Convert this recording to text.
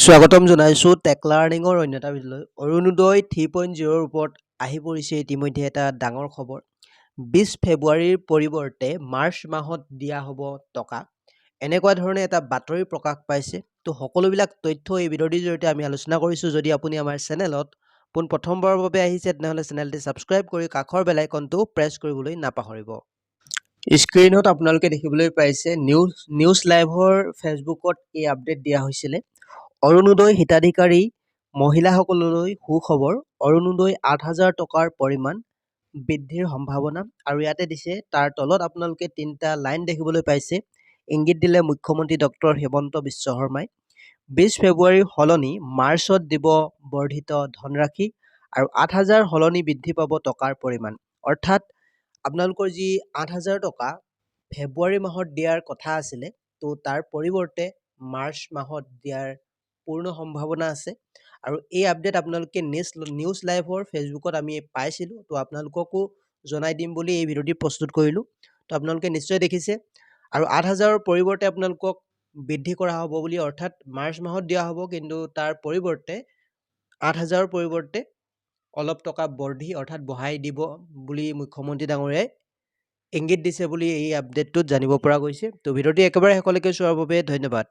স্বাগতম জনাইছোঁ টেক লাৰ্ণিঙৰ অন্য এটা ভিডিঅ'লৈ। অৰুণোদয় 3.0 ৰ ওপৰত আহি পৰিছে ইতিমধ্যে এটা ডাঙৰ খবৰ। 20 ফেব্ৰুৱাৰীৰ পৰিৱৰ্তে মাৰ্চ মাহত দিয়া হ'ব টকা। এনেকুৱা ধৰণে এটা বাতৰি প্ৰকাশ পাইছে। তো সকলোবিলাক তথ্য এই ভিডিঅ'টিৰ জৰিয়তে আমি আলোচনা কৰিছোঁ। যদি আপুনি আমাৰ চেনেলত পোনপ্ৰথমবাৰৰ বাবে আহিছে তেনেহ'লে চেনেলটি ছাবস্ক্ৰাইব কৰি কাষৰ বেল আইকনটো প্ৰেছ কৰিবলৈ নাপাহৰিব। স্ক্ৰীনত আপোনালোকে দেখিবলৈ পাইছে নিউজ লাইভৰ ফেচবুকত এই আপডেট দিয়া হৈছিলে। অৰুণোদয় হিতাধিকাৰী মহিলাসকললৈ সুখবৰ। অৰুণোদয় 8,000 টকাৰ পৰিমাণ বৃদ্ধিৰ সম্ভাৱনা। আৰু ইয়াতে দিছে তাৰ তলত আপোনালোকে তিনিটা লাইন দেখিবলৈ পাইছে। ইংগিত দিলে মুখ্যমন্ত্ৰী ডক্টৰ হিমন্ত বিশ্ব শৰ্মাই। 20 ফেব্ৰুৱাৰীৰ সলনি মাৰ্চত দিব বৰ্ধিত ধনৰাশি আৰু 8,000 সলনি বৃদ্ধি পাব টকাৰ পৰিমাণ। অৰ্থাৎ আপোনালোকৰ যি 8,000 টকা ফেব্ৰুৱাৰী মাহত দিয়াৰ কথা আছিলে, তো তাৰ পৰিৱৰ্তে মাৰ্চ মাহত দিয়াৰ পূৰ্ণ সম্ভাৱনা আছে। আৰু এই আপডেট আপোনালোকে নিউজ লাইভৰ ফেচবুকত আমি পাইছিলোঁ। তো আপোনালোককো জনাই দিম বুলি এই ভিডিঅ'টি প্ৰস্তুত কৰিলোঁ। তো আপোনালোকে নিশ্চয় দেখিছে। আৰু 8,000ৰ পৰিৱৰ্তে আপোনালোকক বৃদ্ধি কৰা হ'ব বুলি, অৰ্থাৎ মাৰ্চ মাহত দিয়া হ'ব, কিন্তু তাৰ পৰিৱৰ্তে 8,000ৰ পৰিৱৰ্তে অলপ টকা বৰ্ধি অৰ্থাৎ বঢ়াই দিব বুলি মুখ্যমন্ত্ৰী ডাঙৰীয়াই ইংগিত দিছে বুলি এই আপডেটটোত জানিব পৰা গৈছে। তো ভিডিঅ'টি একেবাৰে শেষলৈকে চোৱাৰ বাবে ধন্যবাদ।